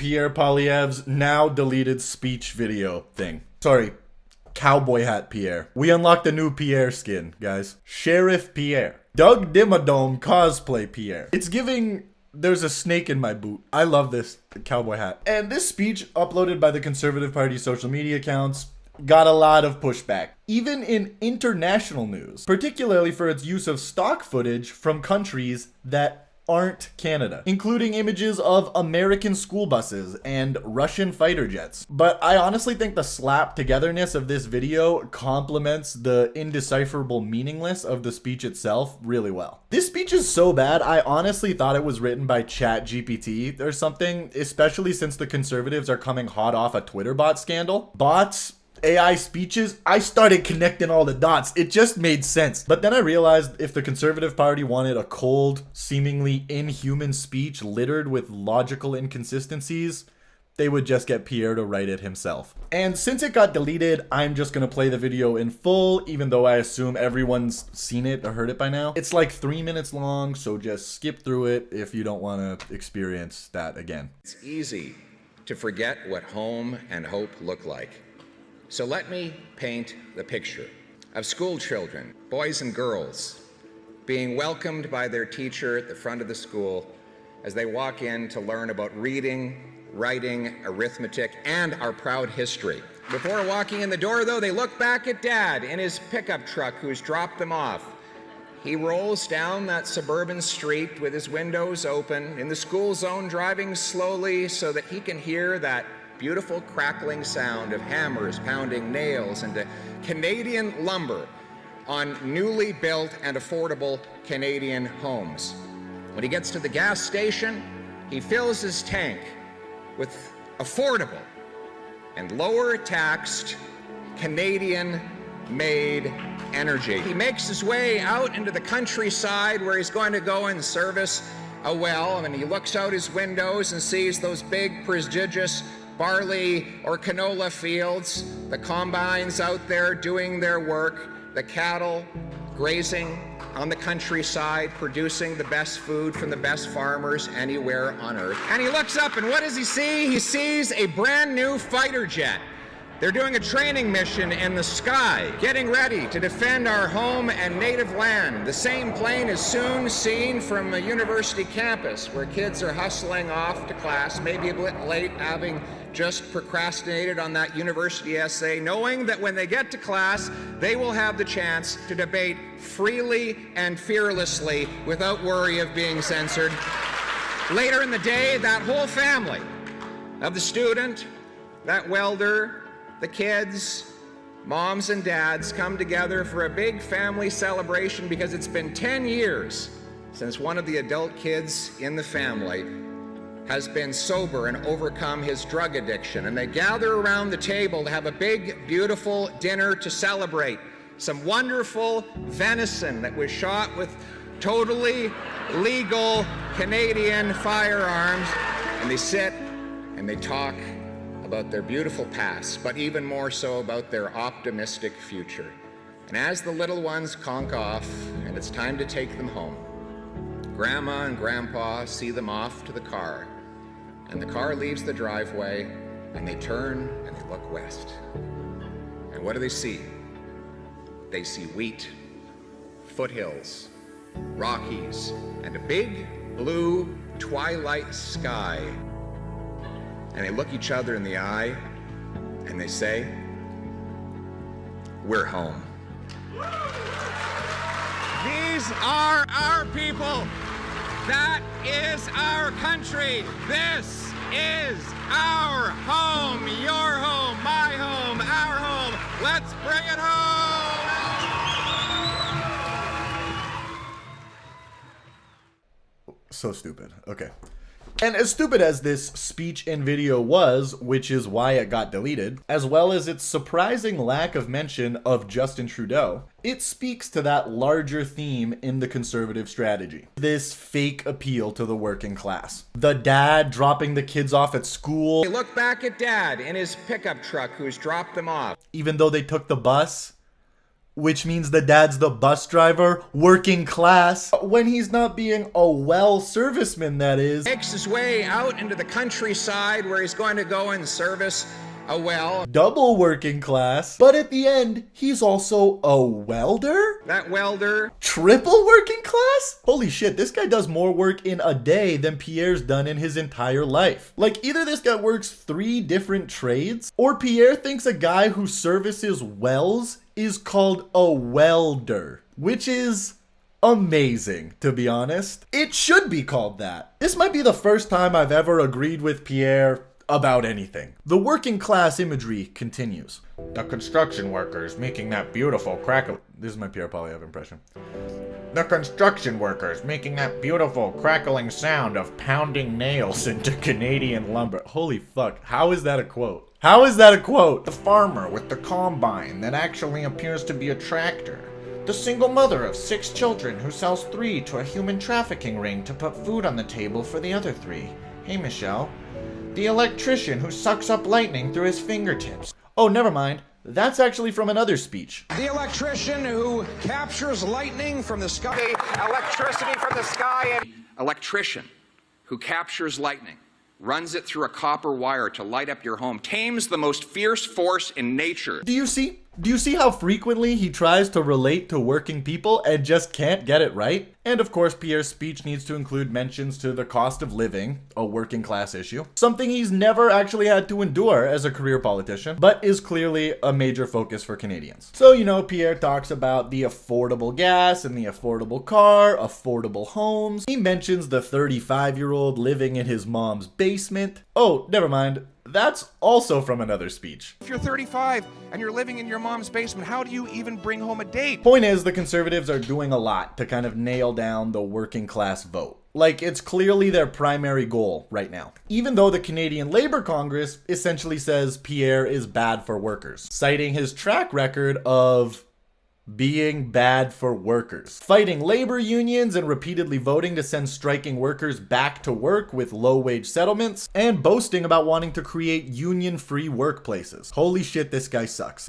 Pierre Poilievre's now deleted speech video thing. Sorry, cowboy hat Pierre. We unlocked a new Pierre skin, guys. Sheriff Pierre. Doug Dimmadome cosplay Pierre. It's giving there's a snake in my boot. I love this cowboy hat. And this speech, uploaded by the Conservative Party social media accounts, got a lot of pushback, even in international news, particularly for its use of stock footage from countries that aren't Canada, including images of American school buses and Russian fighter jets. But I honestly think the slap togetherness of this video complements the indecipherable meaningless of the speech itself really well. This speech is so bad, I honestly thought it was written by ChatGPT or something, especially since the Conservatives are coming hot off a Twitter bot scandal. Bots, AI speeches, I started connecting all the dots. It just made sense. But then I realized if the Conservative Party wanted a cold, seemingly inhuman speech littered with logical inconsistencies, they would just get Pierre to write it himself. And since it got deleted, I'm just gonna play the video in full, even though I assume everyone's seen it or heard it by now. It's like 3 minutes long, so just skip through it if you don't wanna experience that again. It's easy to forget what home and hope look like. So let me paint the picture of school children, boys and girls, being welcomed by their teacher at the front of the school as they walk in to learn about reading, writing, arithmetic, and our proud history. Before walking in the door, though, they look back at Dad in his pickup truck who's dropped them off. He rolls down that suburban street with his windows open, in the school zone, driving slowly so that he can hear that beautiful crackling sound of hammers pounding nails into Canadian lumber on newly built and affordable Canadian homes. When he gets to the gas station, he fills his tank with affordable and lower taxed Canadian-made energy. He makes his way out into the countryside where he's going to go and service a well, and he looks out his windows and sees those big, prestigious barley or canola fields, the combines out there doing their work, the cattle grazing on the countryside, producing the best food from the best farmers anywhere on earth. And he looks up, and what does he see? He sees a brand new fighter jet. They're doing a training mission in the sky, getting ready to defend our home and native land. The same plane is soon seen from a university campus where kids are hustling off to class, maybe a bit late, having just procrastinated on that university essay, knowing that when they get to class, they will have the chance to debate freely and fearlessly without worry of being censored. Later in the day, that whole family of the student, that welder, the kids, moms and dads come together for a big family celebration because it's been 10 years since one of the adult kids in the family has been sober and overcome his drug addiction. And they gather around the table to have a big, beautiful dinner to celebrate. Some wonderful venison that was shot with totally legal Canadian firearms. And they sit and they talk about their beautiful past, but even more so about their optimistic future. And as the little ones conk off and it's time to take them home, Grandma and Grandpa see them off to the car, and the car leaves the driveway, and they turn and they look west. And what do they see? They see wheat, foothills, Rockies, and a big blue twilight sky. And they look each other in the eye and they say, "We're home." These are our people. That is our country. This is our home, your home, my home, our home. Let's bring it home. So stupid. Okay. And as stupid as this speech and video was, which is why it got deleted, as well as its surprising lack of mention of Justin Trudeau, it speaks to that larger theme in the Conservative strategy. This fake appeal to the working class. The dad dropping the kids off at school. They look back at Dad in his pickup truck who's dropped them off. Even though they took the bus which means the dad's the bus driver, working class, when he's not being a well serviceman, that is. Makes his way out into the countryside where he's going to go and service a well. Double working class, but at the end, he's also a welder? That welder. Triple working class? Holy shit, this guy does more work in a day than Pierre's done in his entire life. Like, either this guy works 3 different trades, or Pierre thinks a guy who services wells is called a welder, which is amazing, to be honest. It should be called that. This might be the first time I've ever agreed with Pierre about anything. The working class imagery continues. The construction workers making that beautiful crackle. This is my Pierre Poilievre impression. The construction workers making that beautiful crackling sound of pounding nails into Canadian lumber. Holy fuck, how is that a quote? How is that a quote? The farmer with the combine that actually appears to be a tractor. The single mother of 6 children who sells 3 to a human trafficking ring to put food on the table for the other 3. Hey, Michelle. The electrician who sucks up lightning through his fingertips. Oh, never mind. That's actually from another speech. The electrician who captures lightning from the sky. Electricity from the sky. Electrician who captures lightning, runs it through a copper wire to light up your home, tames the most fierce force in nature. Do you see? Do you see how frequently he tries to relate to working people and just can't get it right? And of course, Pierre's speech needs to include mentions to the cost of living, a working class issue, something he's never actually had to endure as a career politician, but is clearly a major focus for Canadians. So, you know, Pierre talks about the affordable gas and the affordable car, affordable homes. He mentions the 35-year-old living in his mom's basement. Oh, never mind. That's also from another speech. If you're 35 and you're living in your mom's basement, how do you even bring home a date? Point is, the Conservatives are doing a lot to kind of nail down the working class vote. Like, it's clearly their primary goal right now. Even though the Canadian Labour Congress essentially says Pierre is bad for workers, citing his track record of being bad for workers, fighting labor unions and repeatedly voting to send striking workers back to work with low-wage settlements, and boasting about wanting to create union-free workplaces. Holy shit, this guy sucks.